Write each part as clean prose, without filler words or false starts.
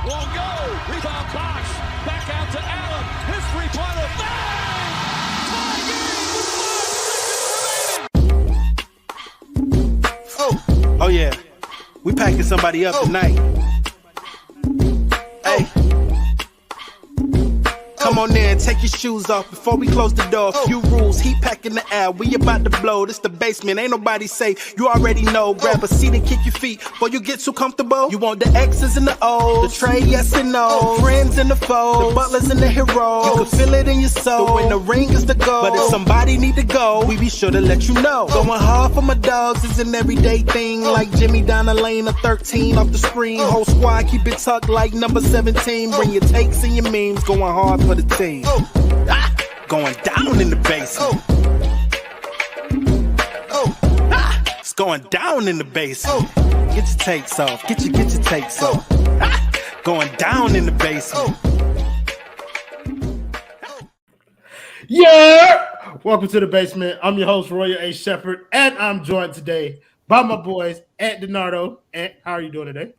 Won't go. Rebound Bosh. Back out to Allen. His three-pointer. Bang! Tie game with 5 seconds remaining. Oh yeah. We packing somebody up tonight. Hey. Come on in, take your shoes off before we close the door. Few rules, heat pack in the air, we about to blow. This the basement, ain't nobody safe, you already know. Grab a seat and kick your feet before you get too comfortable. You want the X's and the O's, the Trey, yes and no. Friends and the foes, the Butlers and the Heroes. You can feel it in your soul, but when the ring is the goal. But if somebody need to go, we be sure to let you know. Going hard for my dogs is an everyday thing. Like Jimmy down the lane of 13 off the screen. Whole squad keep it tucked like number 17. Bring your takes and your memes, going hard for the team. Going down in the basement. It's going down in the basement. Get your takes off. Get your takes off. Going down in the basement. Yeah! Welcome to the basement. I'm your host, Royal A. Shepherd, and I'm joined today by my boys, Ant Donardo. Ant, how are you doing today?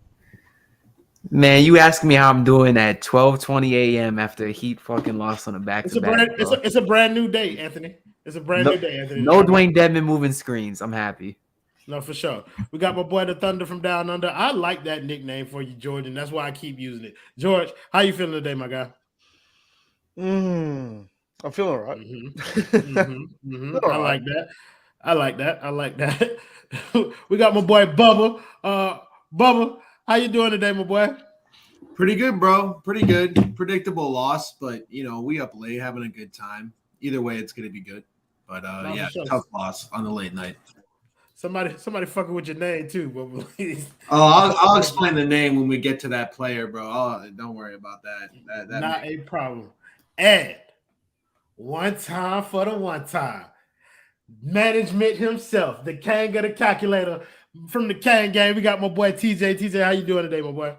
Man, you asking me how I'm doing at 12:20 a.m. after a Heat fucking loss on a back-to-back. It's a brand new day, Anthony. It's a brand new day, Anthony. No Dwayne Dedmon moving screens. I'm happy. No, for sure. We got my boy, the Thunder from Down Under. I like that nickname for you, George, and that's why I keep using it. George, how you feeling today, my guy? I'm feeling all right. I like that. I like that. We got my boy, Bubba. Bubba, how you doing today, my boy? Pretty good, bro. Pretty good. Predictable loss, but, we up late having a good time. Either way, it's going to be good. But, sure. Tough loss on the late night. Somebody fucking with your name, too. But please. Oh, I'll explain the name when we get to that player, bro. Oh, don't worry about that. Not a problem. And one time for the one time. Management himself, the Cain got a calculator. From the Cain game, we got my boy TJ. TJ, how you doing today, my boy?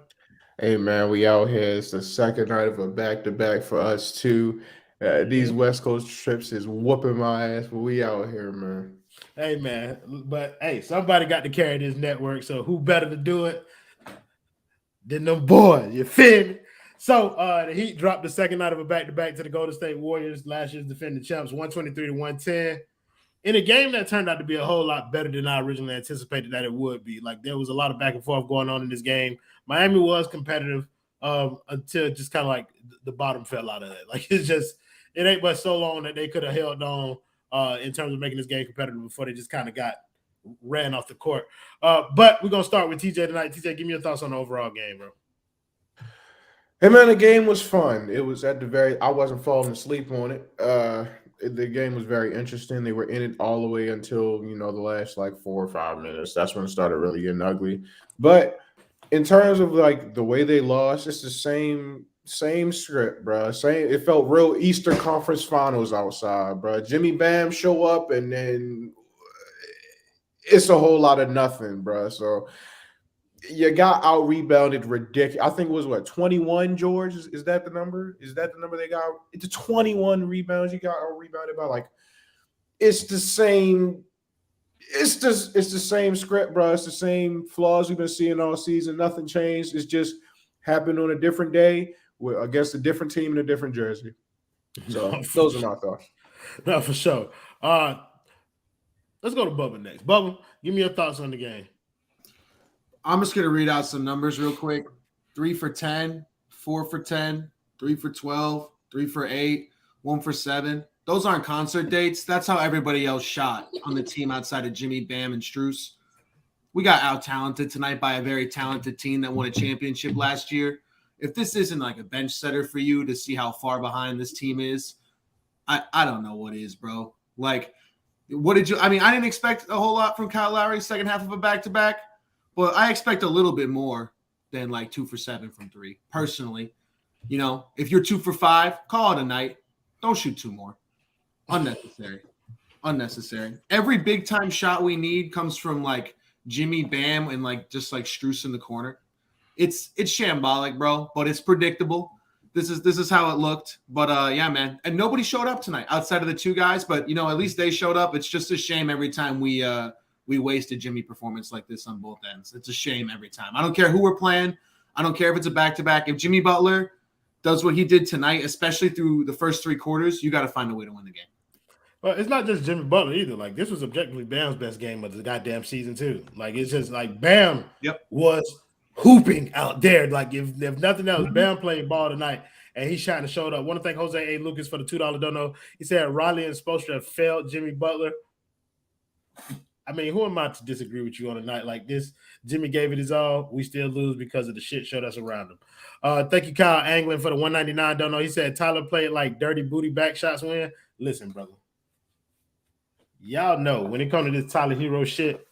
Hey, man, we out here. It's the second night of a back-to-back for us, too. These West Coast trips is whooping my ass, but we out here, man. Hey, man. But, hey, somebody got to carry this network, so who better to do it than them boys? You feel me? So, the Heat dropped the second night of a back-to-back to the Golden State Warriors, last year's defending champs, 123-110. In a game that turned out to be a whole lot better than I originally anticipated that it would be. Like, there was a lot of back and forth going on in this game. Miami was competitive until just kind of like the bottom fell out of it. Like, it ain't but so long that they could have held on in terms of making this game competitive before they just kind of ran off the court. But we're going to start with TJ tonight. TJ, give me your thoughts on the overall game, bro. Hey, man, the game was fun. It was I wasn't falling asleep on it. The game was very interesting. They were in it all the way until, the last 4 or 5 minutes. That's when it started really getting ugly. But in terms of the way they lost, it's the same script, bro. It felt real Eastern Conference Finals outside, bro. Jimmy Bam show up and then it's a whole lot of nothing, bro. So you got out rebounded ridiculous. I think it was 21, George? Is that the number? Is that the number they got? It's 21 rebounds you got out rebounded by. It's the same. It's the same script, bro. It's the same flaws we've been seeing all season. Nothing changed. It's just happened on a different day against a different team in a different jersey. So those are my thoughts. No, for sure. Let's go to Bubba next. Bubba, give me your thoughts on the game. I'm just going to read out some numbers real quick. 3 for 10, 4 for 10, 3 for 12, 3 for 8, 1 for 7. Those aren't concert dates. That's how everybody else shot on the team outside of Jimmy, Bam, and Strus. We got out-talented tonight by a very talented team that won a championship last year. If this isn't a bench setter for you to see how far behind this team is, I don't know what is, bro. What did you – I didn't expect a whole lot from Kyle Lowry second half of a back-to-back. But I expect a little bit more than 2 for 7 from 3. Personally, if you're 2 for 5, call it a night. Don't shoot 2 more. Unnecessary. Every big time shot we need comes from Jimmy Bam and just Strus in the corner. It's shambolic, bro, but it's predictable. This is how it looked. But yeah, man. And nobody showed up tonight outside of the 2 guys, but at least they showed up. It's just a shame every time we wasted Jimmy performance like this on both ends. It's a shame every time. I don't care who we're playing. I don't care if it's a back-to-back. If Jimmy Butler does what he did tonight, especially through the first 3 quarters, you got to find a way to win the game. Well, it's not just Jimmy Butler either. Like, this was objectively Bam's best game of the goddamn season too. Like, it's just like Bam was hooping out there. Like, if nothing else, Bam played ball tonight, and he shot and showed up. Want to thank Jose A. Lucas for the $2 dono. He said Riley and Spoelstra have failed Jimmy Butler. I mean, who am I to disagree with you on a night like this? Jimmy gave it his all. We still lose because of the shit show that's around him. Thank you, Kyle Anglin, for the $1.99 dono. He said Tyler played like dirty booty back shots win. Listen, brother. Y'all know when it comes to this Tyler Hero shit,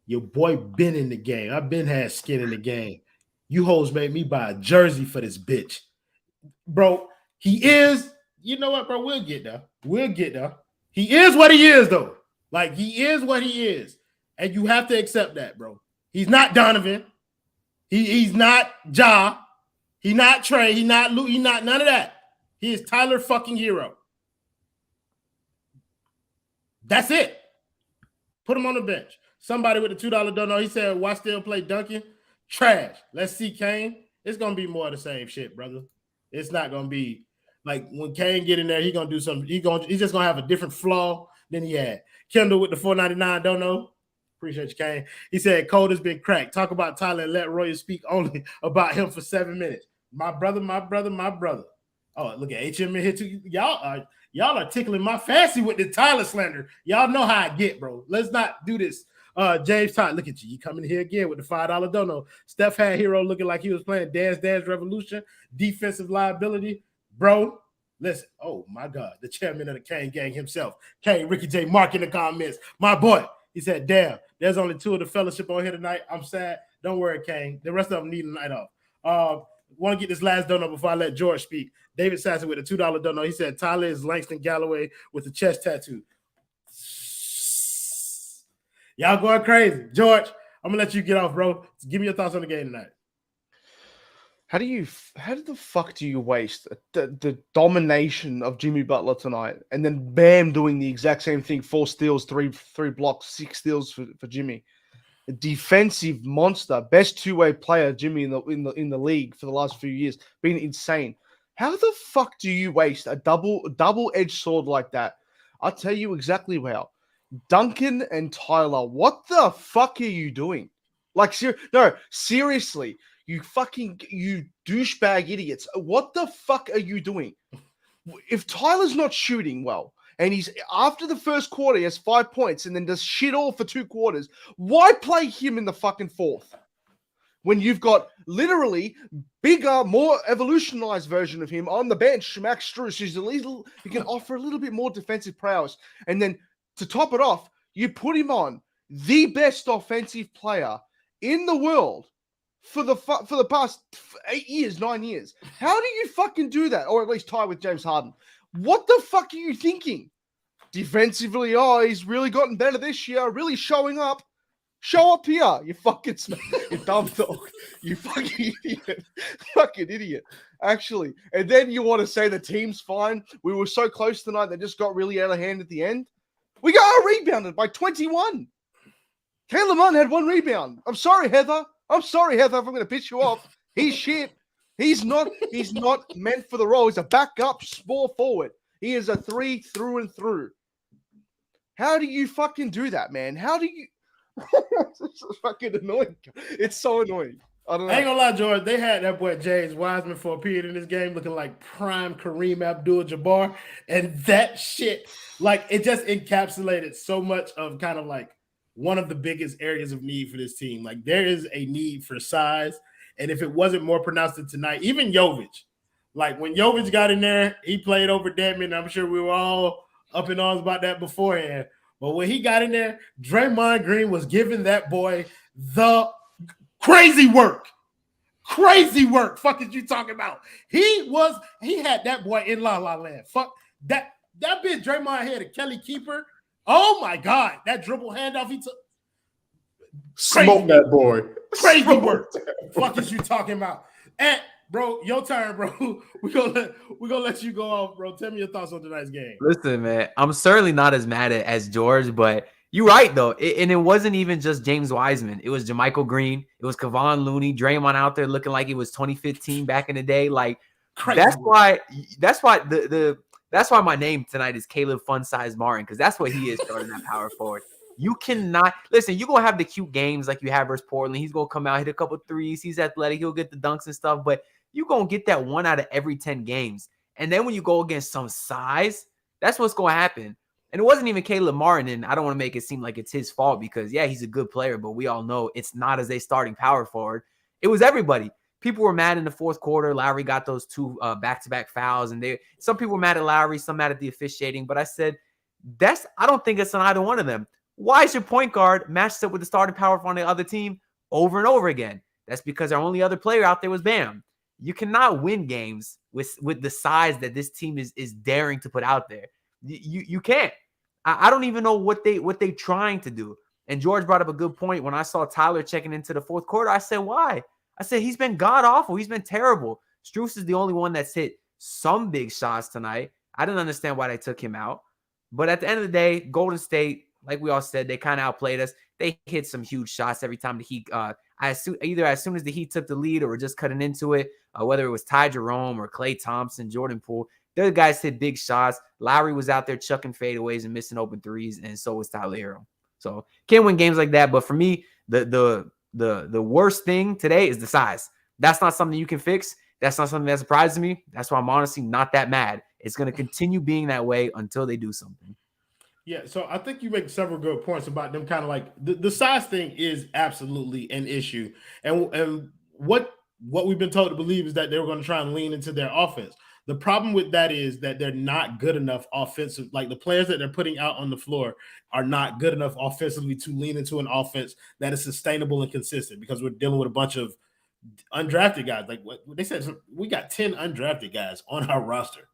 your boy been in the game. I've been had skin in the game. You hoes made me buy a jersey for this bitch. Bro, he is, you know what, bro? We'll get there. We'll get there. He is what he is, though. Like, he is what he is. And you have to accept that, bro. He's not Donovan. He's not Ja. He's not Trey. He's not Lou. He's not none of that. He is Tyler fucking Hero. That's it. Put him on the bench. Somebody with the $2 dono, he said, why still play Duncan? Trash. Let's see Cain. It's going to be more of the same shit, brother. It's not going to be like when Cain get in there, he's going to do something. He's just going to have a different flaw than he had. Kendall with the $4.99 dono. Appreciate you, Cain. He said, code has been cracked. Talk about Tyler and let Roy speak only about him for 7 minutes. My brother, my brother, my brother. Oh, look at HM in here too. Y'all are tickling my fancy with the Tyler slander. Y'all know how I get, bro. Let's not do this. James Todd, look at you. You coming here again with the $5 dono. Steph had Hero looking like he was playing Dance Dance Revolution. Defensive liability. Bro, listen. Oh, my God. The chairman of the Cain gang himself. Cain, Ricky J. Mark in the comments. My boy. He said, damn, there's only 2 of the fellowship on here tonight. I'm sad. Don't worry, Cain. The rest of them need a night off. Want to get this last dono before I let George speak. David Sasson with a $2 dono. He said, Tyler is Langston Galloway with a chest tattoo. Y'all going crazy. George, I'm going to let you get off, bro. Give me your thoughts on the game tonight. How the fuck do you waste the domination of Jimmy Butler tonight and then Bam doing the exact same thing, 4 steals, 3 blocks, 6 steals for Jimmy. A defensive monster, best 2-way player, Jimmy in the league for the last few years, been insane. How the fuck do you waste a double-edged sword like that? I'll tell you exactly how. Duncan and Tyler, what the fuck are you doing? Like, seriously, you douchebag idiots. What the fuck are you doing? If Tyler's not shooting well, and he's after the first quarter, he has 5 points and then does shit all for 2 quarters, why play him in the fucking fourth? When you've got literally bigger, more evolutionized version of him on the bench, Max Strus, he can offer a little bit more defensive prowess. And then to top it off, you put him on the best offensive player in the world for the past 8 years, 9 years. How do you fucking do that? Or at least tie with James Harden. What the fuck are you thinking? Defensively, he's really gotten better this year, really showing up. Show up here, you dumb dog. You fucking idiot. Fucking idiot. Actually. And then you want to say the team's fine. We were so close tonight, they just got really out of hand at the end. We got rebounded by 21. Caleb Munn had 1 rebound. I'm sorry, Heather. if I'm going to piss you off. He's shit. He's not meant for the role. He's a backup small forward. He is a 3 through and through. How do you fucking do that, man? How do you... It's fucking annoying. It's so annoying. I don't know. I ain't gonna lie, George. They had that boy James Wiseman for a period in this game looking like prime Kareem Abdul-Jabbar. And that shit, like, it just encapsulated so much of kind of like one of the biggest areas of need for this team. Like, there is a need for size. And if it wasn't more pronounced than tonight, even Jovic, like when Jovic got in there, he played over Dedmon. I'm sure we were all up in arms about that beforehand. But when he got in there, Draymond Green was giving that boy the crazy work. Crazy work. Fuck is you talking about? He had that boy in La La Land. Fuck that bitch Draymond had a Kelly Keeper. Oh my God. That dribble handoff he took. Smoke that boy. Crazy work. Fuck is you talking about? And bro, your turn, bro. We're gonna let you go off, bro. Tell me your thoughts on tonight's game. Listen, man, I'm certainly not as mad as George, but You're right, though. And it wasn't even just James Wiseman. It was JaMychal Green. It was Kevon Looney. Draymond out there looking like it was 2015 back in the day. Like, Crazy. That's why my name tonight is Caleb Fun Size Martin, because that's what he is starting that power forward. You cannot listen. You're gonna have the cute games like you have versus Portland. He's gonna come out, hit a couple threes. He's athletic. He'll get the dunks and stuff. But you're gonna get that 1 out of every 10 games. And then when you go against some size, that's what's gonna happen. And it wasn't even Caleb Martin. And I don't want to make it seem like it's his fault, because yeah, he's a good player, but we all know it's not as a starting power forward. It was everybody. People were mad in the fourth quarter. Lowry got those 2 back-to-back fouls, and some people were mad at Lowry, some mad at the officiating. But I said, I don't think it's on either one of them. Why is your point guard matched up with the starting power on the other team over and over again? That's because our only other player out there was Bam. You cannot win games with the size that this team is daring to put out there. You can't. I don't even know what they trying to do. And George brought up a good point. When I saw Tyler checking into the fourth quarter, I said, why? I said, he's been god-awful. He's been terrible. Strus is the only one that's hit some big shots tonight. I didn't understand why they took him out. But at the end of the day, Golden State, like we all said, they kind of outplayed us. They hit some huge shots every time the Heat, either as soon as the Heat took the lead or were just cutting into it, whether it was Ty Jerome or Klay Thompson, Jordan Poole. The guys hit big shots. Lowry was out there chucking fadeaways and missing open threes, and so was Tyler Herro. So can't win games like that. But for me, the worst thing today is the size. That's not something you can fix. That's not something that surprises me. That's why I'm honestly not that mad. It's going to continue being that way until they do something. Yeah, so I think you make several good points about them kind of like the size thing is absolutely an issue. And what we've been told to believe is that they were going to try and lean into their offense. The problem with that is that they're not good enough offensive. Like the players that they're putting out on the floor are not good enough offensively to lean into an offense that is sustainable and consistent, because we're dealing with a bunch of undrafted guys. Like what they said, we got 10 undrafted guys on our roster.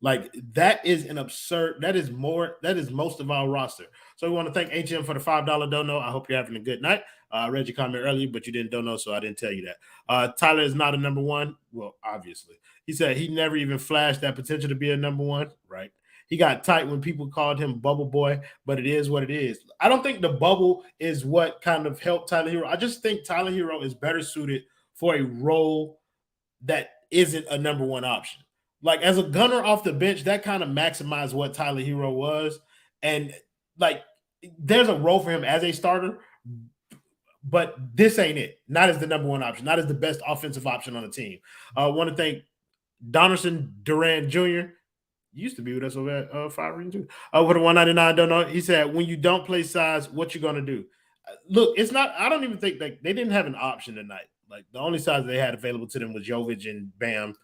Like that is an absurd. That is most of our roster. So we want to thank HM for the $5 dono. I hope you're having a good night. I read your comment earlier, but you didn't dono, so I didn't tell you that. Tyler is not a number one. Well, obviously. He said he never even flashed that potential to be a number one. Right. He got tight when people called him Bubble Boy, but it is what it is. I don't think the bubble is what kind of helped Tyler Herro. I just think Tyler Herro is better suited for a role that isn't a number one option. Like as a gunner off the bench, that kind of maximized what Tyler Herro was. And like there's a role for him as a starter, but this ain't it. Not as the number one option, not as the best offensive option on the team. I want to thank Donaldson Durant Jr. Used to be with us over at 5 Reasons too. With a 199, don't know. He said, when you don't play size, what you gonna do? Look, it's not. I don't even think that they didn't have an option tonight. Like the only size they had available to them was Jovic and Bam.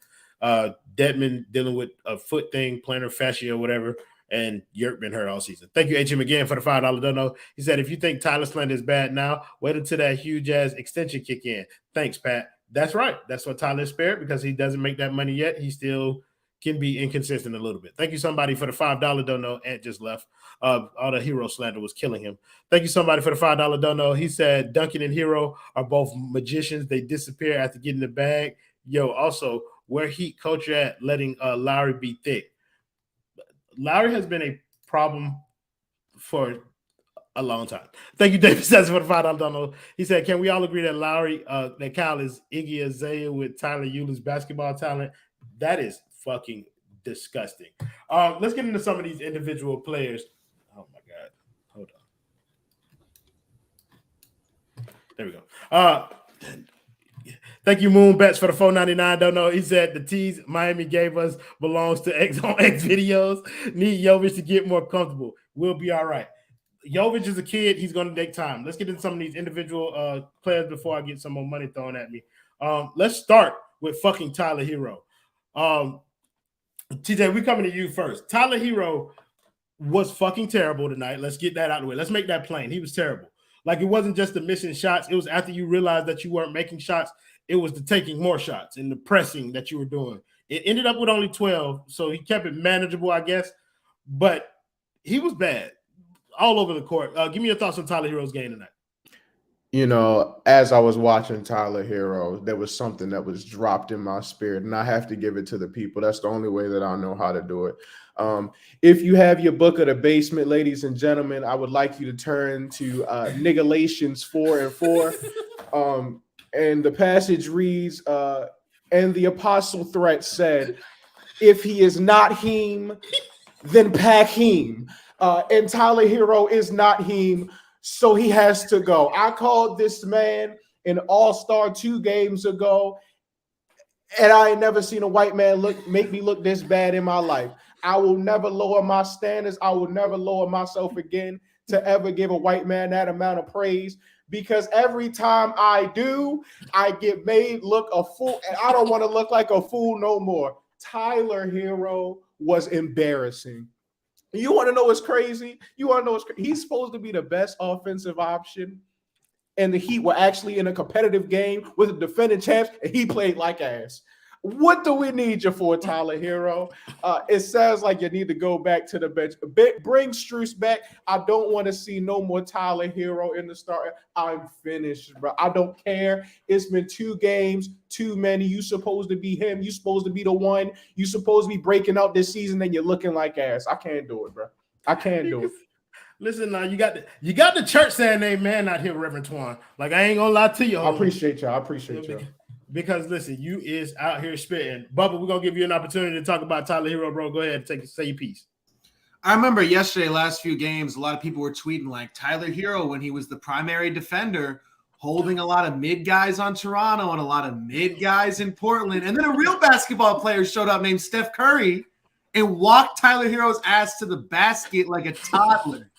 Dedmon dealing with a foot thing, plantar fascia or whatever, and Yurtseven been hurt all season. Thank you, HM, again for the $5 dono. He said, if you think Tyler Slender is bad now, wait until that huge ass extension kick in. Thanks, Pat. That's right. That's what Tyler spared, because he doesn't make that money yet. He still can be inconsistent a little bit. Thank you, somebody, for the $5 dono. Ant just left. All the Herro slander was killing him. Thank you, somebody, for the $5 dono. He said Duncan and Herro are both magicians. They disappear after getting the bag. Yo, also, where Heat coach at letting Lowry be thick? Lowry has been a problem for a long time. Thank you, David Says, for the $5 dono. He said, can we all agree that Lowry, that Kyle is Iggy Azalea with Tyler Euler's basketball talent? That is fucking disgusting. Let's get into some of these individual players. Oh my God. Hold on. There we go. Thank you, Moon Bets, for the $4.99. Don't know. He said the tease Miami gave us belongs to X on X videos. Need Jovic to get more comfortable. We'll be all right. Jovic is a kid. He's going to take time. Let's get into some of these individual players before I get some more money thrown at me. Let's start with fucking Tyler Herro. TJ, we coming to you first. Tyler Herro was fucking terrible tonight. Let's get that out of the way. Let's make that plain. He was terrible. Like, it wasn't just the missing shots. It was after you realized that you weren't making shots. It was the taking more shots and the pressing that you were doing. It ended up with only 12, so he kept it manageable, I guess. But he was bad all over the court. Give me your thoughts on Tyler Herro's game tonight. as I was watching Tyler Herro, there was something that was dropped in my spirit, and I have to give it to the people. That's the only way that I know how to do it. If you have your book of the basement, ladies and gentlemen, I would like you to turn to Nigalations 4:4. And the passage reads, and the apostle threat said, if he is not him, then pack him. And Tyler Herro is not him, so he has to go. I called this man an all-star 2 games ago, and I ain't never seen a white man make me look this bad in my life. I will never lower my standards. I will never lower myself again to ever give a white man that amount of praise, because every time I do, I get made look a fool, and I don't want to look like a fool no more. Tyler Herro was embarrassing. You want to know what's crazy? He's supposed to be the best offensive option, and the Heat were actually in a competitive game with the defending champs, and he played like ass. What do we need you for, Tyler Herro? It sounds like you need to go back to the bench. Bring Strus back. I don't want to see no more Tyler Herro in the start. I'm finished, bro. I don't care. It's been 2 games, too many. You supposed to be him. You supposed to be the one. You supposed to be breaking out this season, and you're looking like ass. I can't do it, bro. I can't do it. Listen, now you got the church saying amen out here, Reverend Twan. Like, I ain't gonna lie to you. I appreciate y'all. Because listen, you is out here spitting. Bubba, we're gonna give you an opportunity to talk about Tyler Herro, bro. Go ahead and say your piece. I remember yesterday, last few games, a lot of people were tweeting like Tyler Herro, when he was the primary defender, holding a lot of mid guys on Toronto and a lot of mid guys in Portland. And then a real basketball player showed up named Steph Curry and walked Tyler Herro's ass to the basket like a toddler.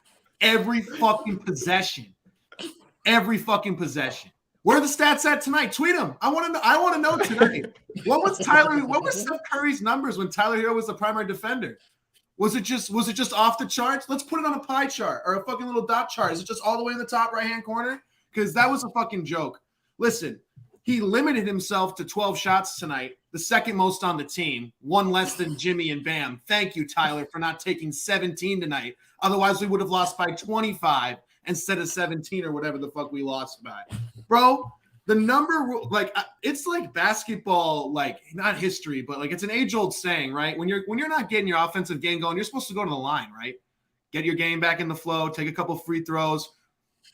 Every fucking possession. Where are the stats at tonight? Tweet them. I want to know tonight. What was Steph Curry's numbers when Tyler Herro was the primary defender? Was it just off the charts? Let's put it on a pie chart or a fucking little dot chart. Is it just all the way in the top right-hand corner? Because that was a fucking joke. Listen, he limited himself to 12 shots tonight, the second most on the team, 1 less than Jimmy and Bam. Thank you, Tyler, for not taking 17 tonight. Otherwise, we would have lost by 25 instead of 17 or whatever the fuck we lost by. Bro, the number, like, it's like basketball, like, not history, but like it's an age-old saying, right? When you're not getting your offensive game going, you're supposed to go to the line, right? Get your game back in the flow, take a couple free throws.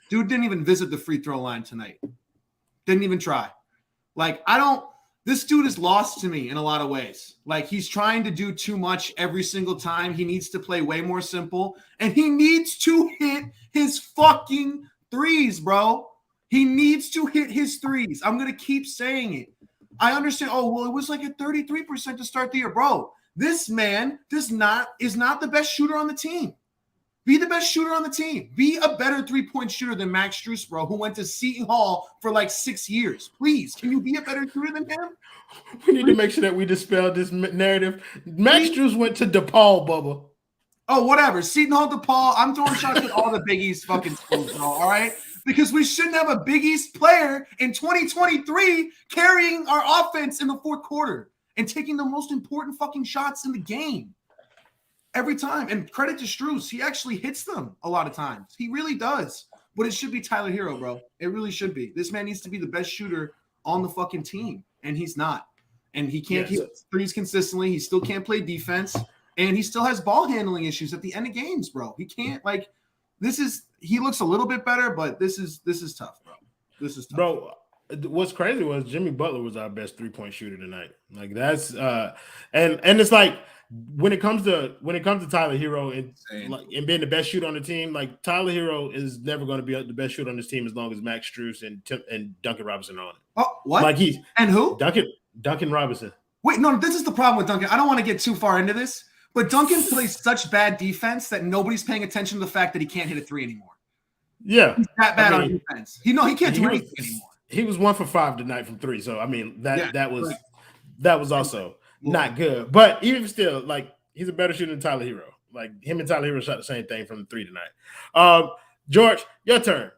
Dude didn't even visit the free throw line tonight. Didn't even try. Like, this dude is lost to me in a lot of ways. Like, he's trying to do too much every single time. He needs to play way more simple, and he needs to hit his fucking threes, bro. He needs to hit his threes. I'm going to keep saying it. I understand. Oh, well, it was like at 33% to start the year. Bro, this man is not the best shooter on the team. Be the best shooter on the team. Be a better three-point shooter than Max Strus, bro, who went to Seton Hall for like 6 years. Please, can you be a better shooter than him? We need to make sure that we dispel this narrative. Max Strus went to DePaul, Bubba. Oh, whatever. Seton Hall, DePaul. I'm throwing shots at all the Big East fucking schools, bro, all right? Because we shouldn't have a Big East player in 2023 carrying our offense in the fourth quarter and taking the most important fucking shots in the game every time. And credit to Strus. He actually hits them a lot of times. He really does. But it should be Tyler Herro, bro. It really should be. This man needs to be the best shooter on the fucking team, and he's not. And he can't hit threes consistently. He still can't play defense, and he still has ball handling issues at the end of games, bro. He can't, like, he looks a little bit better, but this is tough, bro. This is tough. Bro, what's crazy was Jimmy Butler was our best 3-point shooter tonight. Like, that's and it's like when it comes to Tyler Herro and being the best shooter on the team, like, Tyler Herro is never going to be the best shooter on this team as long as Max Strus and Duncan Robinson are on it. Oh, what? Like, and who? Duncan Robinson. Wait, no, this is the problem with Duncan. I don't want to get too far into this, but Duncan plays such bad defense that nobody's paying attention to the fact that he can't hit a three anymore. Yeah, he's that bad on defense. He can't do anything anymore. He was 1 for 5 tonight from 3. So I mean that was also not good. But even still, like, he's a better shooter than Tyler Herro. Like, him and Tyler Herro shot the same thing from the 3 tonight. George, your turn.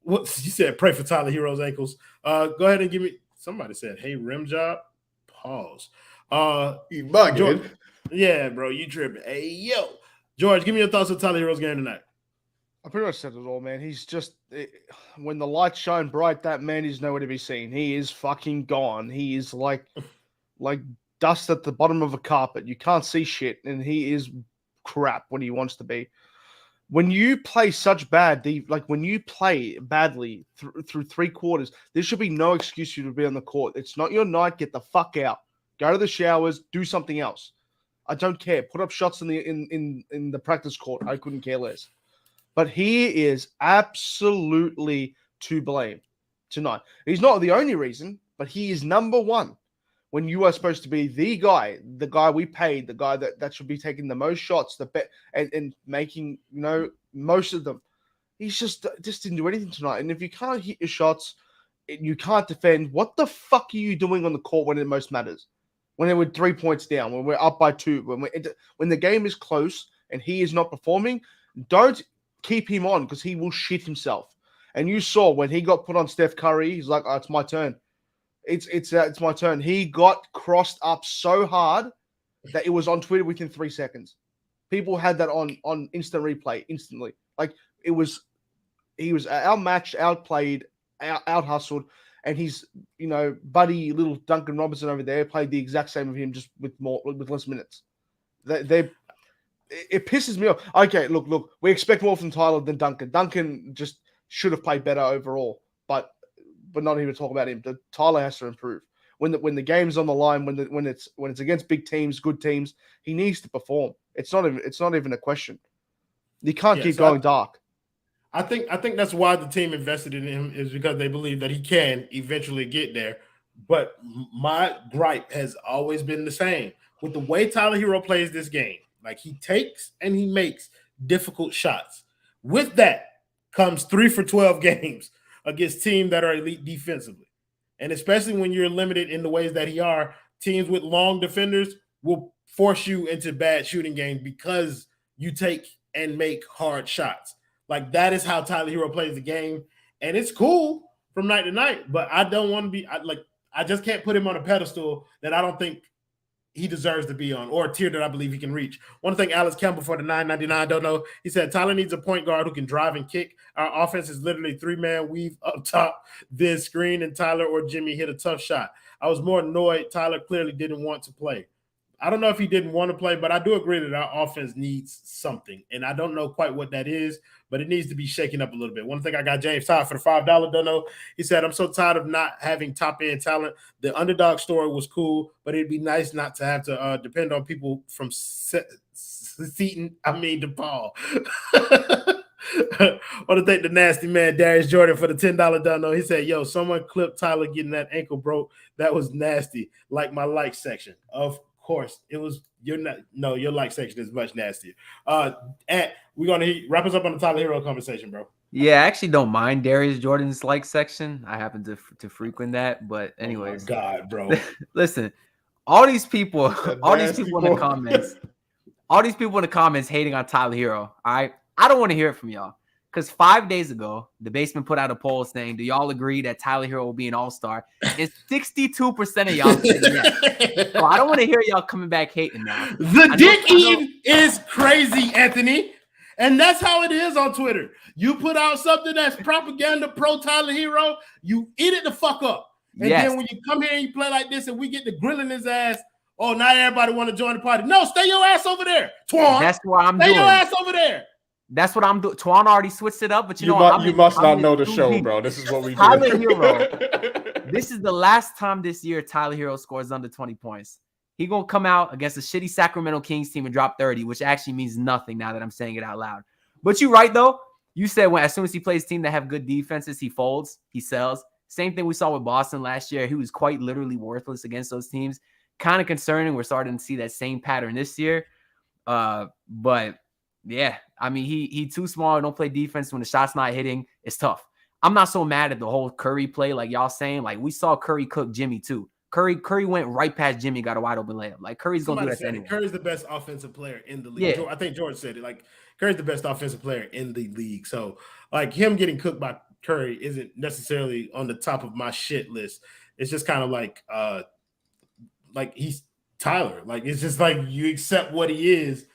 What you said? Pray for Tyler Herro's ankles. Go ahead and give me. Somebody said, "Hey, rim job." Pause. George, yeah, bro, you tripping. Hey, yo, George, give me your thoughts on Tyler Herro's game tonight. I pretty much said it all, man. He's just when the lights shine bright, that man is nowhere to be seen. He is fucking gone. He is like dust at the bottom of a carpet. You can't see shit, and he is crap when he wants to be. When you play such bad, when you play badly through 3 quarters, there should be no excuse for you to be on the court. It's not your night. Get the fuck out. Go to the showers. Do something else. I don't care. Put up shots in the practice court. I couldn't care less. But he is absolutely to blame tonight. He's not the only reason, but he is number one. When you are supposed to be the guy we paid, the guy that should be taking the most shots, and making most of them. He's just didn't do anything tonight. And if you can't hit your shots, you can't defend. What the fuck are you doing on the court when it most matters? When we're 3 points down, when we're up by 2, when the game is close and he is not performing, don't keep him on because he will shit himself. And you saw when he got put on Steph Curry, he's like, "Oh, it's my turn. It's my turn." He got crossed up so hard that it was on Twitter within 3 seconds. People had that on instant replay instantly. Like he was outmatched, outplayed, out hustled, and his buddy little Duncan Robinson over there played the exact same of him, just with less minutes. It pisses me off. Okay, look, we expect more from Tyler than Duncan. Duncan just should have played better overall, but not even talk about him. Tyler has to improve. When the game's on the line, when it's against big teams, good teams, he needs to perform. It's not even a question. You can't keep going dark. I think that's why the team invested in him, is because they believe that he can eventually get there. But my gripe has always been the same with the way Tyler Herro plays this game. Like, he takes and he makes difficult shots. With that comes 3 for 12 games against teams that are elite defensively. And especially when you're limited in the ways that he are, teams with long defenders will force you into bad shooting games because you take and make hard shots. Like, that is how Tyler Herro plays the game. And it's cool from night to night, but I don't want to be I just can't put him on a pedestal that I don't think he deserves to be on, or a tier that I believe he can reach. One thing Alex Campbell for the 999 don't know, he said Tyler needs a point guard who can drive and kick. Our offense is literally 3-man weave up top, then screen, and Tyler or Jimmy hit a tough shot. I was more annoyed Tyler clearly didn't want to play. I don't know if he didn't want to play, but I do agree that our offense needs something, and I don't know quite what that is, but it needs to be shaken up a little bit. One thing I got James Todd for the $5 dono. He said, I'm so tired of not having top-end talent. The underdog story was cool, but it'd be nice not to have to depend on people from Seton, DePaul. I want to thank the nasty man, Darius Jordan, for the $10 dono. He said, yo, someone clipped Tyler getting that ankle broke. That was nasty, like my like section. Of course, it was. Your like section is much nastier. We're gonna wrap us up on the Tyler Herro conversation, bro. Yeah, I actually don't mind Darius Jordan's like section. I happen to frequent that, but anyways, oh my God, bro. Listen, all these people in the comments hating on Tyler Herro. All right, I don't want to hear it from y'all. Because 5 days ago, the basement put out a poll saying, do y'all agree that Tyler Herro will be an all-star? And 62% of y'all said yes. So I don't want to hear y'all coming back hating now. The dick eating is crazy, Anthony. And that's how it is on Twitter. You put out something that's propaganda pro Tyler Herro, you eat it the fuck up. And then when you come here and you play like this and we get the grilling his ass, oh, not everybody want to join the party. No, stay your ass over there, Twan. That's what I'm doing. Stay your ass over there. That's what I'm doing. Twan already switched it up, but you must not know the show, bro. This is what we do. Tyler Herro. This is the last time this year Tyler Herro scores under 20 points. He gonna come out against a shitty Sacramento Kings team and drop 30, which actually means nothing now that I'm saying it out loud. But you're right though. You said as soon as he plays a team that have good defenses, he folds, he sells. Same thing we saw with Boston last year. He was quite literally worthless against those teams. Kind of concerning. We're starting to see that same pattern this year. But yeah, I mean, he too small, don't play defense when the shot's not hitting. It's tough. I'm not so mad at the whole Curry play, like y'all saying. Like, we saw Curry cook Jimmy too. Curry went right past Jimmy, got a wide open layup. Like, Curry's gonna do that anyway. Curry's the best offensive player in the league. Yeah. I think George said it. Like, Curry's the best offensive player in the league. So, like, him getting cooked by Curry isn't necessarily on the top of my shit list. It's just kind of like he's Tyler. Like, it's just like you accept what he is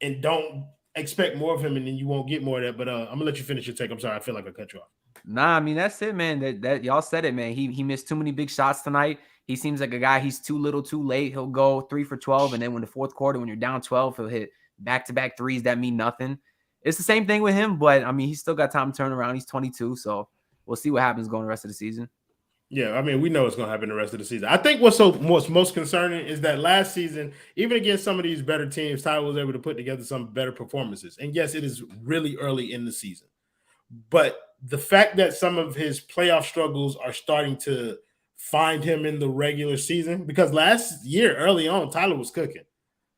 and don't expect more of him, and then you won't get more of that. But I'm gonna let you finish your take. I'm sorry, I feel like I cut you off. Nah, I mean that's it, man. That y'all said it, man. He missed too many big shots tonight. He seems like a guy. He's too little, too late. He'll go 3 for 12, and then when the fourth quarter, when you're down 12, he'll hit back-to-back threes that mean nothing. It's the same thing with him, but I mean he's still got time to turn around. He's 22, so we'll see what happens going the rest of the season. Yeah, I mean, we know it's going to happen the rest of the season. I think what's most concerning is that last season, even against some of these better teams, Tyler was able to put together some better performances. And yes, it is really early in the season. But the fact that some of his playoff struggles are starting to find him in the regular season, because last year, early on, Tyler was cooking.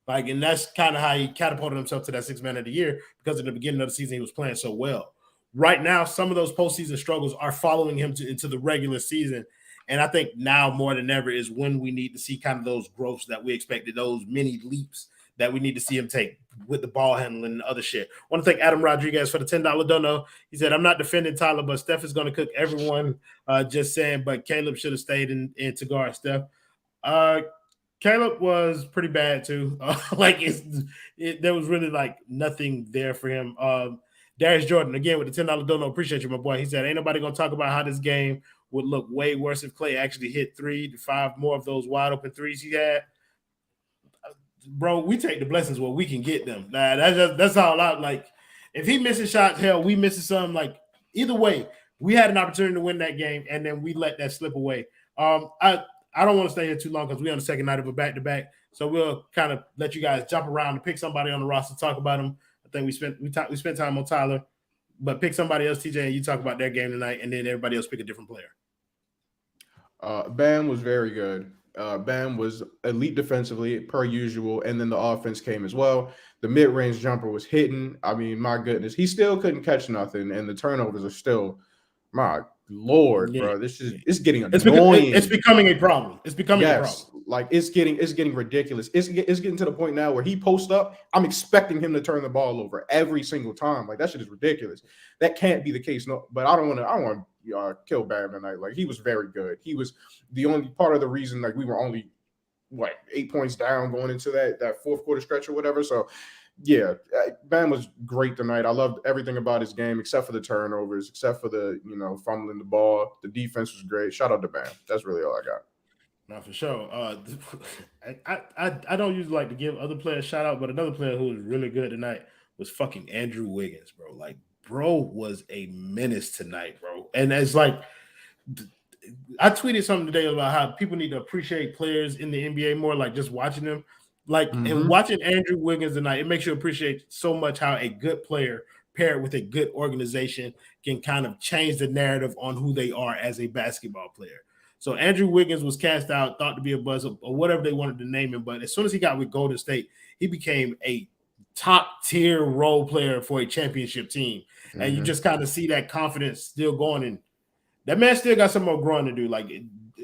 And that's kind of how he catapulted himself to that 6th man of the year, because in the beginning of the season, he was playing so well. Right now, some of those postseason struggles are following him into the regular season. And I think now more than ever is when we need to see kind of those growths that we expected, those mini leaps that we need to see him take with the ball handling and other shit. I want to thank Adam Rodriguez for the $10 dono. He said, I'm not defending Tyler, but Steph is going to cook everyone. Just saying, but Caleb should have stayed in to guard Steph. Caleb was pretty bad too. There was really nothing there for him. Darius Jordan, again, with the $10 dono. Appreciate you, my boy. He said, ain't nobody going to talk about how this game would look way worse if Clay actually hit 3 to 5 more of those wide open threes he had. Bro, we take the blessings where we can get them. Nah, that's all out. If he misses shots, hell, we missing some. Either way, we had an opportunity to win that game, and then we let that slip away. I don't want to stay here too long because we're on the second night of a back-to-back, so we'll kind of let you guys jump around and pick somebody on the roster, talk about them. I think we spent time on Tyler, but pick somebody else, TJ, and you talk about their game tonight, and then everybody else pick a different player. Bam was very good. Bam was elite defensively, per usual, and then the offense came as well. The mid-range jumper was hitting. I mean, my goodness. He still couldn't catch nothing, and the turnovers are still, my Lord, bro. It's getting annoying. It's becoming a problem. It's becoming a problem. It's getting ridiculous. It's getting to the point now where he posts up, I'm expecting him to turn the ball over every single time. That shit is ridiculous. That can't be the case. No, but I don't want to kill Bam tonight. He was very good. He was the only part of the reason we were only 8 points down going into that fourth quarter stretch or whatever. So yeah, Bam was great tonight. I loved everything about his game except for the turnovers, except for the fumbling the ball. The defense was great. Shout out to Bam. That's really all I got. Not for sure. I don't usually like to give other players shout out, but another player who was really good tonight was fucking Andrew Wiggins, bro. Bro was a menace tonight, bro. And it's I tweeted something today about how people need to appreciate players in the NBA more, just watching them. And watching Andrew Wiggins tonight, it makes you appreciate so much how a good player paired with a good organization can kind of change the narrative on who they are as a basketball player. So Andrew Wiggins was cast out, thought to be a buzz or whatever they wanted to name him. But as soon as he got with Golden State, he became a top-tier role player for a championship team. Mm-hmm. And you just kind of see that confidence still going. And that man still got some more growing to do.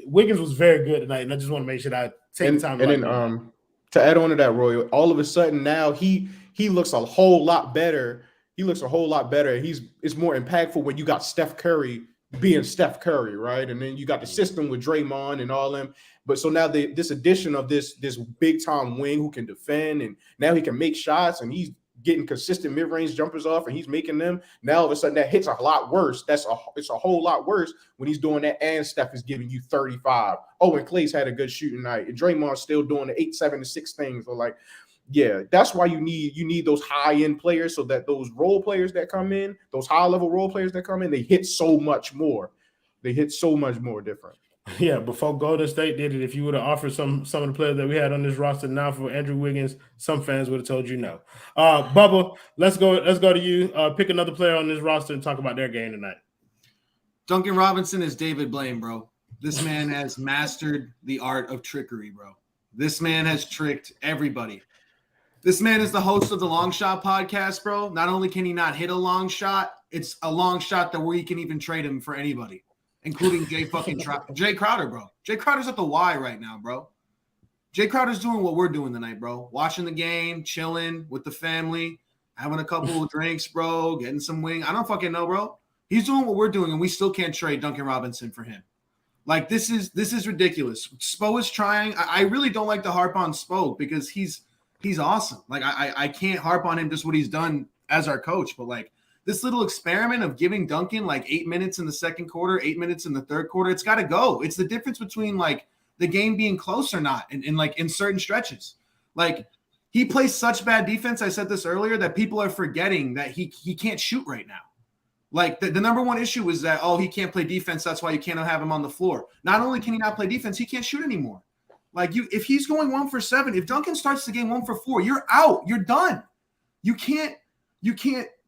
Wiggins was very good tonight, and I just want to make sure that I take the time to add on to that, Roy, all of a sudden now he looks a whole lot better. He looks a whole lot better. It's more impactful when you got Steph Curry being Steph Curry, right? And then you got the system with Draymond and all them. But so now this addition of this big time wing who can defend, and now he can make shots, and he's getting consistent mid-range jumpers off, and he's making them. Now all of a sudden that hits a lot worse. It's a whole lot worse when he's doing that, and Steph is giving you 35. Oh, and Clay's had a good shooting night, and Draymond's still doing the 8, 7, and 6 things. So yeah, that's why you need those high-end players, so that those role players that come in, those high-level role players that come in, they hit so much more. They hit so much more different. Yeah, before Golden State did it, if you would have offered some of the players that we had on this roster now for Andrew Wiggins, some fans would have told you no. Bubba, let's go to you. Pick another player on this roster and talk about their game tonight. Duncan Robinson is David Blaine, bro. This man has mastered the art of trickery, bro. This man has tricked everybody. This man is the host of the Long Shot podcast, bro. Not only can he not hit a long shot, it's a long shot that we can even trade him for anybody, including Jay Crowder, bro. Jay Crowder's at the Y right now, bro. Jay Crowder's doing what we're doing tonight, bro. Watching the game, chilling with the family, having a couple of drinks, bro, getting some wing. I don't fucking know, bro. He's doing what we're doing, and we still can't trade Duncan Robinson for him. This is ridiculous. Spo is trying. I really don't like to harp on Spo because he's he's awesome. Like I can't harp on him just what he's done as our coach, but like this little experiment of giving Duncan like 8 minutes in the second quarter, 8 minutes in the third quarter, it's got to go. It's the difference between like the game being close or not, and like in certain stretches. Like he plays such bad defense. I said this earlier that people are forgetting that he can't shoot right now. Like the number one issue is that, he can't play defense. That's why you can't have him on the floor. Not only can he not play defense, he can't shoot anymore. Like if he's going 1 for 7, if Duncan starts the game 1 for 4, you're out. You're done. You can't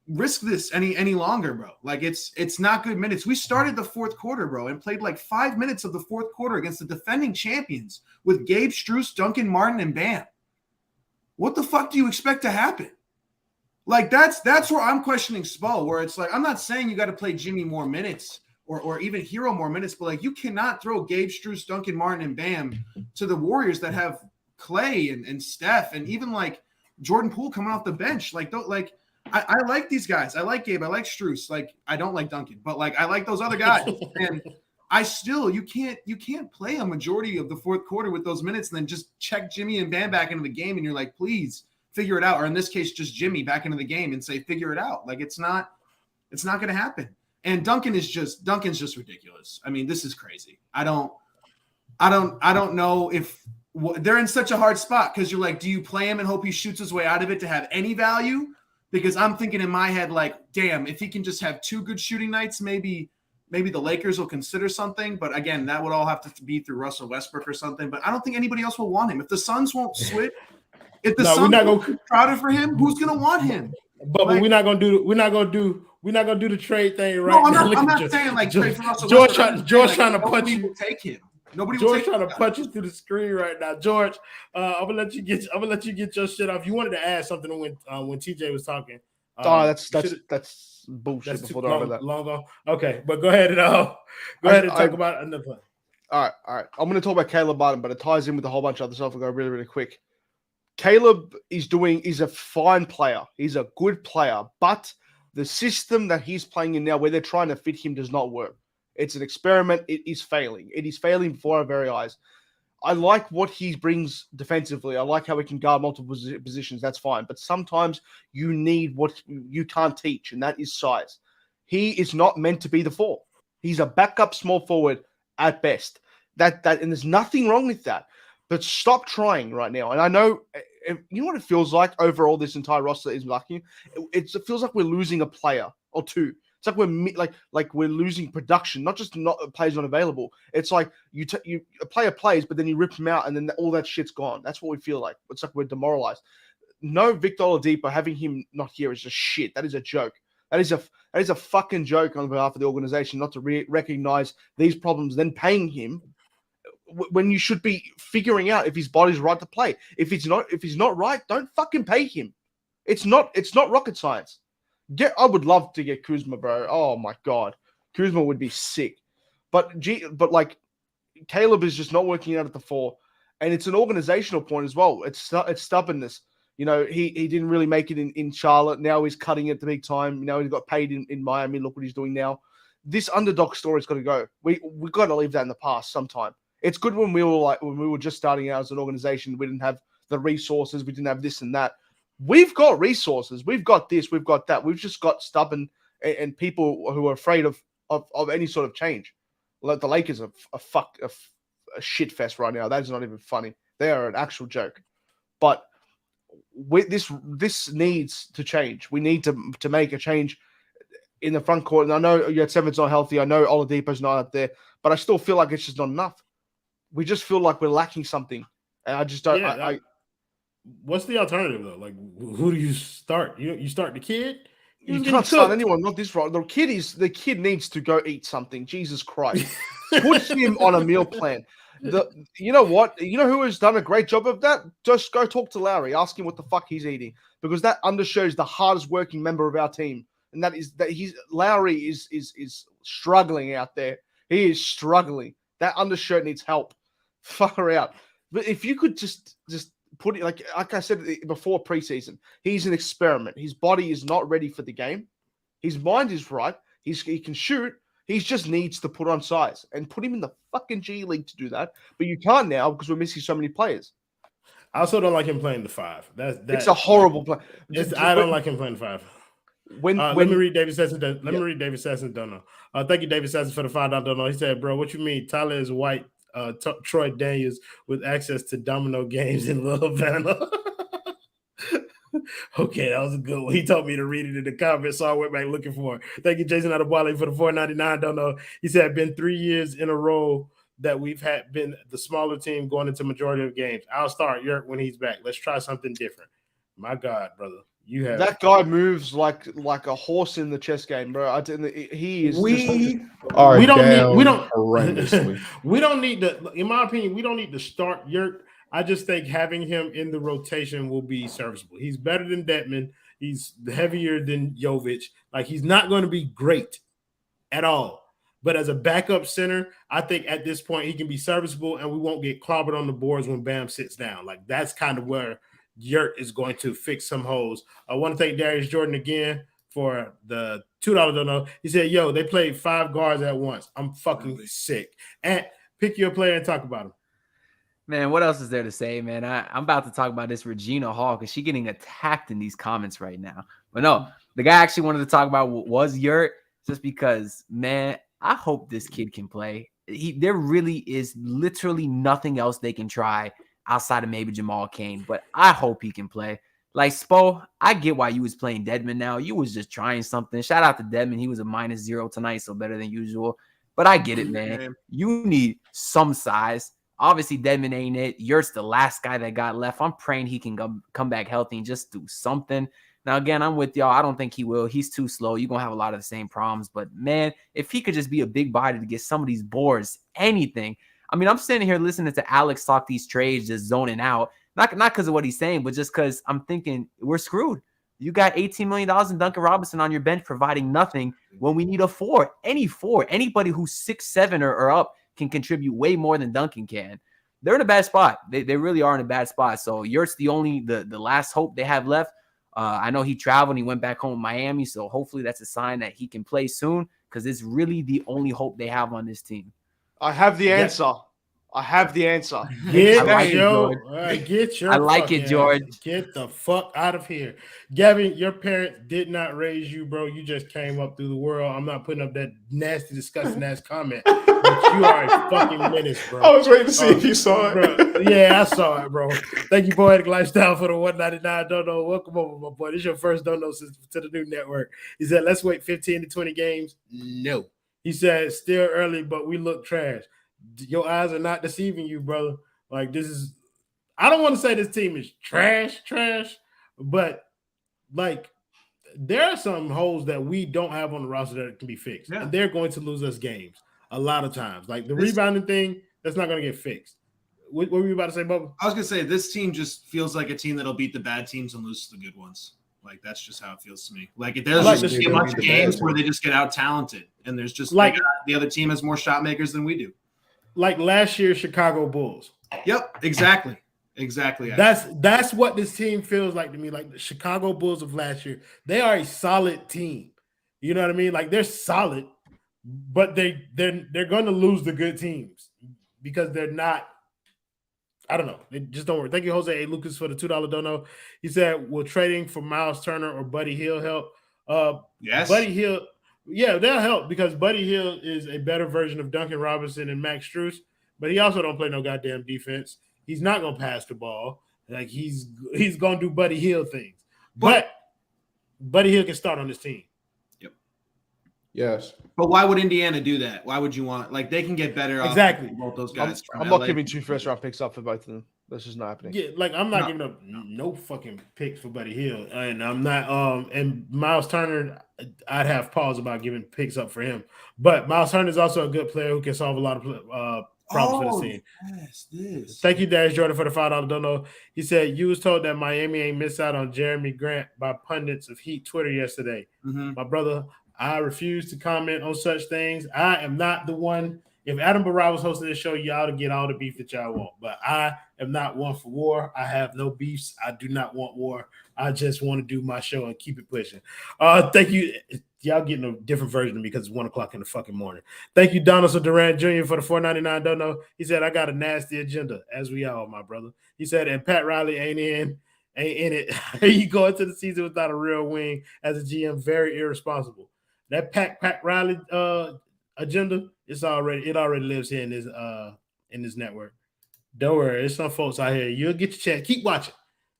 risk this any longer, bro. Like it's not good minutes. We started the fourth quarter, bro, and played like 5 minutes of the fourth quarter against the defending champions with Gabe, Strus, Duncan, Martin, and Bam. What the fuck do you expect to happen? Like that's where I'm questioning Spo, where it's like, I'm not saying you got to play Jimmy more minutes or even Herro more minutes, but like you cannot throw Gabe, Strus, Duncan, Martin, and Bam to the Warriors that have Clay and Steph and even like Jordan Poole coming off the bench. Like I like these guys. I like Gabe. I like Strus. Like I don't like Duncan, but like I like those other guys. And you can't play a majority of the fourth quarter with those minutes and then just check Jimmy and Bam back into the game and you're like, please figure it out. Or in this case, just Jimmy back into the game and say, figure it out. Like it's not going to happen. And Duncan's just ridiculous. I mean, this is crazy. I don't know if they're in such a hard spot because you're like, do you play him and hope he shoots his way out of it to have any value? Because I'm thinking in my head, like, damn, if he can just have 2 good shooting nights, maybe the Lakers will consider something. But again, that would all have to be through Russell Westbrook or something. But I don't think anybody else will want him. If the Suns won't switch, if the Suns won't crowded for him, who's gonna want him? But we're not gonna do the trade thing right now. No, I'm not saying like trade for Russell George. Westbrook. George trying to punch you. Will take him. Nobody. George trying to punch you through the screen right now. George, I'm gonna let you get your shit off. You wanted to add something when TJ was talking. That's bullshit. That's before long ago. Okay, but go ahead and talk about another one. All right. I'm going to talk about Caleb Martin, but it ties in with a whole bunch of other stuff. I'll go really, really quick. Caleb is a fine player. He's a good player, but the system that he's playing in now, where they're trying to fit him, does not work. It's an experiment. It is failing. It is failing before our very eyes. I like what he brings defensively. I like how he can guard multiple positions. That's fine. But sometimes you need what you can't teach, and that is size. He is not meant to be the 4. He's a backup small forward at best. And there's nothing wrong with that. But stop trying right now. And I know, you know what it feels like overall, this entire roster is lacking? It feels like we're losing a player or two. It's like we're losing production, not just players not available. It's like a player plays, but then you rip him out, and then all that shit's gone. That's what we feel like. It's like we're demoralized. No Victor Oladipo, having him not here is just shit. That is a joke. That is a fucking joke on behalf of the organization not to recognize these problems, then paying him when you should be figuring out if his body's right to play. If he's not right, don't fucking pay him. It's not rocket science. I would love to get Kuzma, bro. Oh my god, Kuzma would be sick. But like Caleb is just not working out at the 4, and it's an organizational point as well. It's stubbornness. You know, he didn't really make it in Charlotte. Now he's cutting it the big time. You know, he got paid in Miami. Look what he's doing now. This underdog story's got to go. We got to leave that in the past sometime. It's good when we were just starting out as an organization. We didn't have the resources. We didn't have this and that. We've got resources. We've got this. We've got that. We've just got stubborn and people who are afraid of any sort of change. Like the Lakers are a shit fest right now. That is not even funny. They are an actual joke. But this needs to change. We need to make a change in the front court. And I know Yurtseven's not healthy. I know Oladipo's not up there. But I still feel like it's just not enough. We just feel like we're lacking something. And I just don't... Yeah, what's the alternative though? Like, who do you start? You start the kid? You can't start anyone. Not this right. The kid needs to go eat something. Jesus Christ! Put him on a meal plan. You know what? You know who has done a great job of that? Just go talk to Lowry. Ask him what the fuck he's eating, because that undershows the hardest working member of our team, and that Lowry is struggling out there. He is struggling. That undershirt needs help. Far out. But if you could just put it like I said before preseason, he's an experiment. His body is not ready for the game. His mind is right. He can shoot. He just needs to put on size and put him in the fucking G League to do that. But you can't now because we're missing so many players. I also don't like him playing the 5. It's a horrible play. I don't like him playing the 5. Let me read David Sesson. Let me read David Sesson. Don't know. Thank you, David Sesson, for the $5. Don't know. He said, "Bro, what you mean? Tyler is white. Troy Daniels with access to domino games in Little Havana." Okay, that was a good one. He told me to read it in the comments, so I went back looking for it. Thank you, Jason Adebayo, for the $4.99. Don't know. He said, "Been 3 years in a row that we've had been the smaller team going into majority of games. I'll start Yurt when he's back. Let's try something different." My God, brother. You have that guy moves like a horse in the chess game, bro. He is. We don't horrendously. We don't need to. In my opinion, we don't need to start Yurt. I just think having him in the rotation will be serviceable. He's better than Dedmon. He's heavier than Jovic. Like, he's not going to be great at all. But as a backup center, I think at this point he can be serviceable, and we won't get clobbered on the boards when Bam sits down. Like, that's kind of where Yurt is going to fix some holes. I want to thank Darius Jordan again for the $2 dono. He said, "Yo, they played 5 guards at once. I'm fucking sick." And pick your player and talk about him. Man, what else is there to say, man? I'm about to talk about this Regina Hall because she's getting attacked in these comments right now. But no, the guy I actually wanted to talk about was Yurt, just because, man, I hope this kid can play. There really is literally nothing else they can try outside of maybe Jamal Cain, but I hope he can play. Like, Spo, I get why you was playing Dedmon now. You was just trying something. Shout out to Dedmon. He was a -0 tonight, so better than usual. But I get it, man. You need some size. Obviously, Dedmon ain't it. Yurt's the last guy that got left. I'm praying he can come back healthy and just do something. Now, again, I'm with y'all. I don't think he will. He's too slow. You're going to have a lot of the same problems. But, man, if he could just be a big body to get some of these boards, anything. I mean, I'm sitting here listening to Alex talk these trades, just zoning out. Not because of what he's saying, but just because I'm thinking we're screwed. You got $18 million in Duncan Robinson on your bench providing nothing when we need a 4. Any 4. Anybody who's 6'7" or up can contribute way more than Duncan can. They're in a bad spot. They really are in a bad spot. So Yurt's the last hope they have left. I know he traveled and he went back home to Miami, so hopefully that's a sign that he can play soon because it's really the only hope they have on this team. I have the answer. I have the answer. Get George. Get the fuck out of here. Gavin, your parents did not raise you, bro. You just came up through the world. I'm not putting up that nasty, disgusting ass comment. But you are a fucking menace, bro. I was waiting to see if you saw it. Bro. Yeah, I saw it, bro. Thank you, Poetic Lifestyle, for the $1.99 dono. Welcome over, my boy. This is your first dono to the new network. He said, "Let's wait 15 to 20 games." No. He said, "Still early, but we look trash." Your eyes are not deceiving you, brother. Like, this is, I don't want to say this team is trash, but like, there are some holes that we don't have on the roster that can be fixed. Yeah. And they're going to lose us games a lot of times. Like the rebounding thing, that's not going to get fixed. What were you about to say, Bubba? I was going to say, this team just feels like a team that'll beat the bad teams and lose to the good ones. Like, that's just how it feels to me. Like, there's just a bunch of games where they just get out-talented, and there's just like the other team has more shot makers than we do. Like last year's Chicago Bulls. Yep, exactly. That's what this team feels like to me. Like the Chicago Bulls of last year. They are a solid team. You know what I mean? Like, they're solid, but they're going to lose the good teams because they're not. I don't know. They just don't work. Thank you, Jose A. Lucas, for the $2 dono. He said, "Will trading for Miles Turner or Buddy Hield help?" Yes. Buddy Hield. Yeah, they'll help because Buddy Hield is a better version of Duncan Robinson and Max Strus, but he also don't play no goddamn defense. He's not gonna pass the ball. Like, he's gonna do Buddy Hield things. But Buddy Hield can start on this team. Yep. Yes. But why would Indiana do that? Why would you want, like, they can get better exactly both those guys. I'm not giving 2 first-round picks up for both of them. That's just not happening. Yeah, like, I'm not giving up no fucking picks for Buddy Hield. And I'm not and Miles Turner, I'd have pause about giving picks up for him. But Miles Turner is also a good player who can solve a lot of problems for the team. Yes. Thank you, Darius Jordan, for the $5 dono. He said, "You was told that Miami ain't missed out on Jeremy Grant by pundits of Heat Twitter yesterday." Mm-hmm. My brother, I refuse to comment on such things. I am not the one If Adam Barra was hosting this show, y'all to get all the beef that y'all want. But I am not one for war. I have no beefs. I do not want war. I just want to do my show and keep it pushing. Thank you. Y'all getting a different version of me because it's 1 o'clock in the fucking morning. Thank you, Donaldson Durant Jr. for the $4.99 dono. He said, I got a nasty agenda, as we all, my brother. He said, and Pat Riley ain't in it. You go into the season without a real wing as a GM, very irresponsible. That Pat Riley agenda, it already lives here in this network. Don't worry, there's some folks out here. You'll get your chance. Keep watching.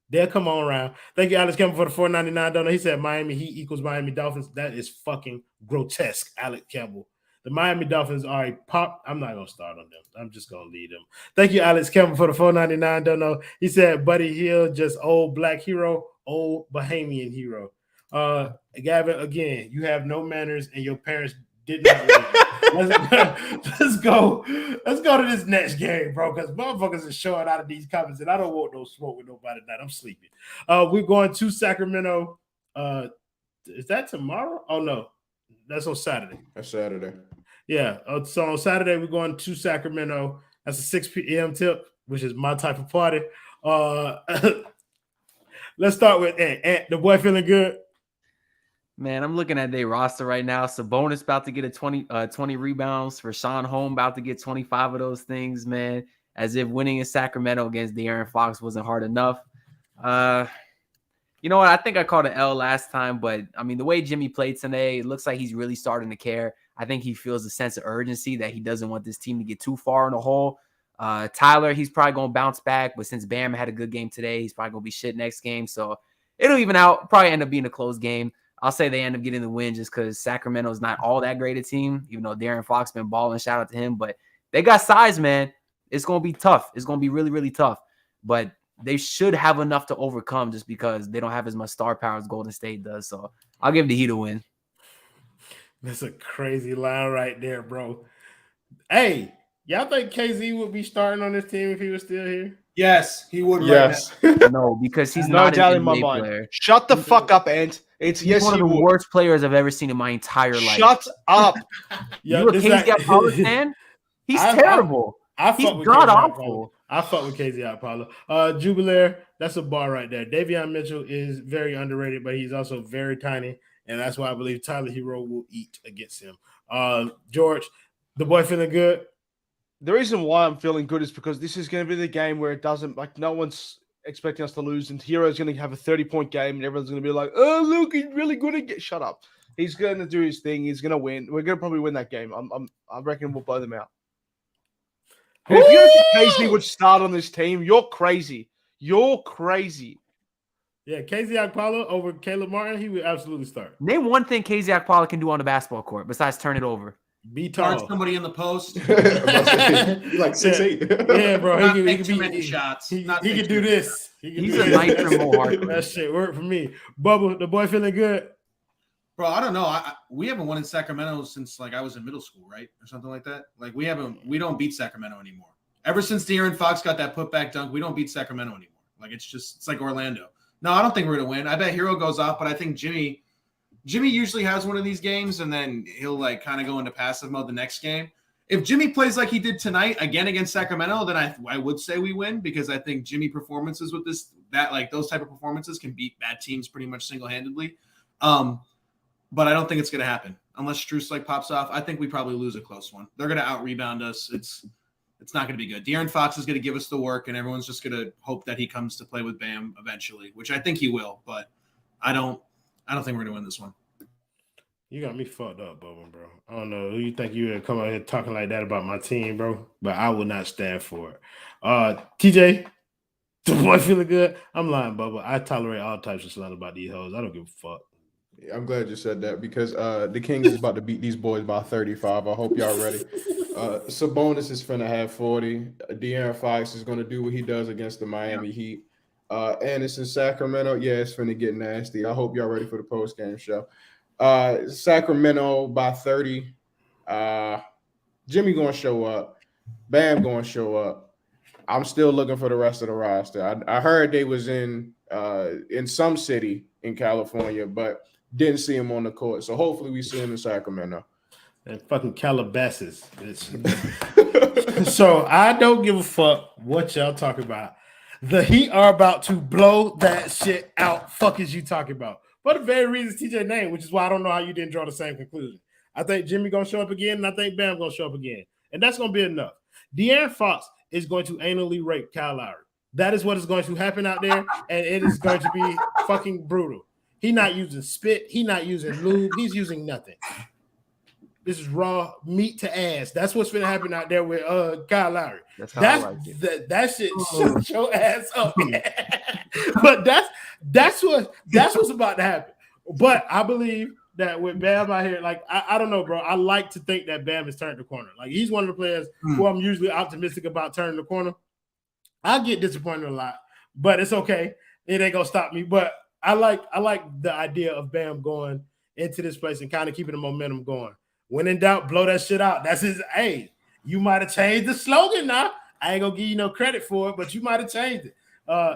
They'll come on around. Thank you, Alex Campbell, for the $4.99 donor. He said Miami Heat equals Miami Dolphins. That is fucking grotesque, Alex Campbell. The Miami Dolphins are a pop. I'm not going to start on them. I'm just going to lead them. Thank you, Alex Campbell, for the $4.99 donor. He said Buddy Hill, just old black hero, old Bahamian hero. Gavin, again, you have no manners and your parents did not raise you. Let's go to this next game, bro, because motherfuckers are showing out of these comments, and I don't want no smoke with nobody tonight. I'm sleeping. We're going to Sacramento. Is that tomorrow? Oh, no. That's on Saturday. That's Saturday. Yeah. So on Saturday, we're going to Sacramento. That's a 6 p.m. tip, which is my type of party. Let's start with Ant. The boy feeling good? Man, I'm looking at their roster right now. Sabonis about to get a 20 rebounds. Rashawn Holmes about to get 25 of those things, man. As if winning in Sacramento against De'Aaron Fox wasn't hard enough. You know what? I think I called an L last time, but, I mean, the way Jimmy played today, it looks like he's really starting to care. I think he feels a sense of urgency that he doesn't want this team to get too far in the hole. Tyler, he's probably going to bounce back, but since Bam had a good game today, he's probably going to be shit next game. So it'll even out. Probably end up being a close game. I'll say they end up getting the win just because Sacramento is not all that great a team, even though De'Aaron Fox been balling. Shout out to him. But they got size, man. It's going to be tough. It's going to be really, really tough. But they should have enough to overcome just because they don't have as much star power as Golden State does. So I'll give the Heat a win. That's a crazy line right there, bro. Hey, y'all think KZ would be starting on this team if he was still here? Yes, he would. Yes. Right No, because he's No not doubt an in my NBA mind. player. Shut the fuck up, Ant. He's one of the worst players I've ever seen in my entire life. Shut up. You a KZ Apollo fan? He's terrible. He's god awful. I fuck with KZ Apollo. Jubilaire, that's a bar right there. Davion Mitchell is very underrated, but he's also very tiny, and that's why I believe Tyler Herro will eat against him. George, the boy feeling good? The reason why I'm feeling good is because this is going to be the game where it doesn't, like, no one's expecting us to lose, and Hero's going to have a 30-point game, and everyone's going to be like, oh, look, he's really good at shut up. He's going to do his thing. He's going to win. We're going to probably win that game. I reckon we'll blow them out. And if you don't think KZ would start on this team, you're crazy. You're crazy. Yeah, KZ Apollo over Caleb Martin, he would absolutely start. Name one thing KZ Apollo can do on the basketball court besides turn it over. Be tall. Guard somebody in the post. He's like 6'8". Yeah, bro. Not He make too can many be shots. He Not can make do too this. He can He's do a this. nicer, more hardcore. That shit worked for me. Bubba, the boy feeling good? Bro, I don't know. We haven't won in Sacramento since like I was in middle school, right, or something like that. Like we don't beat Sacramento anymore. Ever since De'Aaron Fox got that putback dunk, we don't beat Sacramento anymore. Like it's like Orlando. No, I don't think we're gonna win. I bet Herro goes off, but I think Jimmy usually has one of these games, and then he'll like kind of go into passive mode the next game. If Jimmy plays like he did tonight again against Sacramento, then I would say we win because I think Jimmy performances with those type of performances can beat bad teams pretty much single-handedly. But I don't think it's going to happen unless Strus like pops off. I think we probably lose a close one. They're going to out-rebound us. It's not going to be good. De'Aaron Fox is going to give us the work, and everyone's just going to hope that he comes to play with Bam eventually, which I think he will. But I don't think we're going to win this one. You got me fucked up, Bubba, bro. I don't know who you think you would come out here talking like that about my team, bro. But I will not stand for it. TJ, the boy feeling good? I'm lying, Bubba. I tolerate all types of slander about these hoes. I don't give a fuck. I'm glad you said that because the Kings is about to beat these boys by 35. I hope y'all ready. Sabonis is finna have 40. De'Aaron Fox is gonna do what he does against the Miami Heat. And it's in Sacramento. Yeah, it's finna get nasty. I hope y'all ready for the post-game show. Sacramento by 30. Jimmy gonna show up. Bam gonna show up. I'm still looking for the rest of the roster. I heard they was in some city in California, but didn't see him on the court. So hopefully we see him in Sacramento. And fucking Calabasas. So I don't give a fuck what y'all talking about. The Heat are about to blow that shit out. Fuck is you talking about? For the very reasons TJ named, which is why I don't know how you didn't draw the same conclusion. I think Jimmy gonna show up again, and I think Bam gonna show up again. And that's gonna be enough. De'Aaron Fox is going to anally rape Kyle Lowry. That is what is going to happen out there, and it is going to be fucking brutal. He's not using spit, he's not using lube, he's using nothing. This is raw meat to ass. That's what's gonna happen out there with Kyle Lowry. That's I like it. That shit shut your ass up. But that's what's about to happen. But I believe that with Bam out here, like I don't know, bro. I like to think that Bam has turned the corner. Like he's one of the players who I'm usually optimistic about turning the corner. I get disappointed a lot, but it's okay. It ain't gonna stop me. But I like the idea of Bam going into this place and kind of keeping the momentum going. When in doubt, blow that shit out. That's his. Hey, you might have changed the slogan now. I ain't gonna give you no credit for it, but you might have changed it.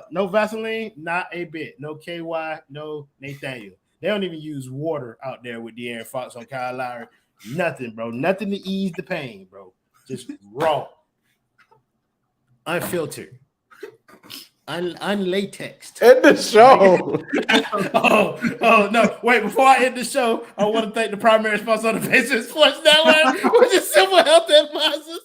No Vaseline, not a bit. No KY, no Nathaniel. They don't even use water out there with De'Aaron Fox on Kyle Lowry. Nothing, bro. Nothing to ease the pain, bro. Just raw, unfiltered, unlatexed. End the show. oh no! Wait, before I end the show, I want to thank the primary sponsor of the Basement Sports Network, which is Simple Health Advisors.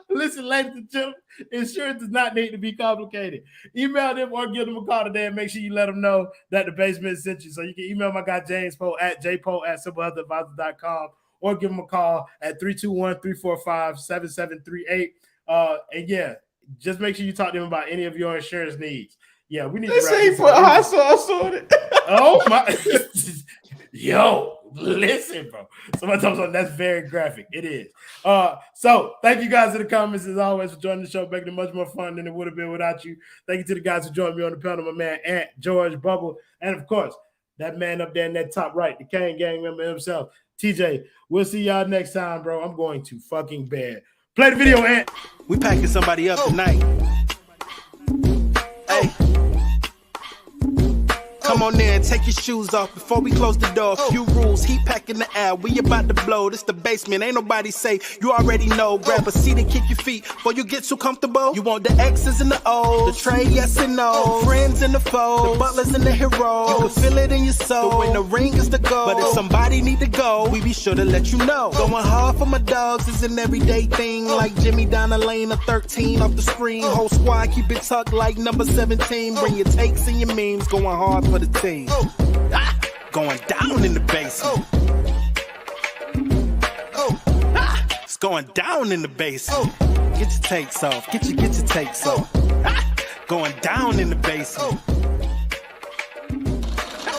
Listen, ladies and gentlemen, insurance does not need to be complicated. Email them or give them a call today and make sure you let them know that the basement sent you. So you can email my guy James Poe at jpoe@simplehealthadvisors.com or give him a call at 321-345-7738. And yeah, just make sure you talk to them about any of your insurance needs. Yeah, we need to ain't put hot sauce on it. Oh my yo, listen, bro. Somebody told me that's very graphic. It is. So thank you guys in the comments as always for joining the show, making it much more fun than it would have been without you. Thank you to the guys who joined me on the panel, my man Ant, George, Bubble, and of course, that man up there in that top right, the Cain gang member himself, TJ. We'll see y'all next time, bro. I'm going to fucking bed. Play the video, Ant. We packing somebody up tonight. Hey. Come on in, take your shoes off before we close the door. Few rules, heat packing the air. We about to blow. This the basement, ain't nobody safe. You already know. Grab a seat and kick your feet before you get too comfortable. You want the X's and the O's, the trade, yes and no, friends and the foes, the butlers and the heroes. You can feel it in your soul. But when the ring is the goal, but if somebody need to go, we be sure to let you know. Going hard for my dogs is an everyday thing. Like Jimmy down the lane of 13 off the screen. Whole squad keep it tucked like number 17. Bring your takes and your memes. Going hard for the team. Going down in the basement. It's going down in the basement. Get your takes off. Get your takes off. Going down in the basement.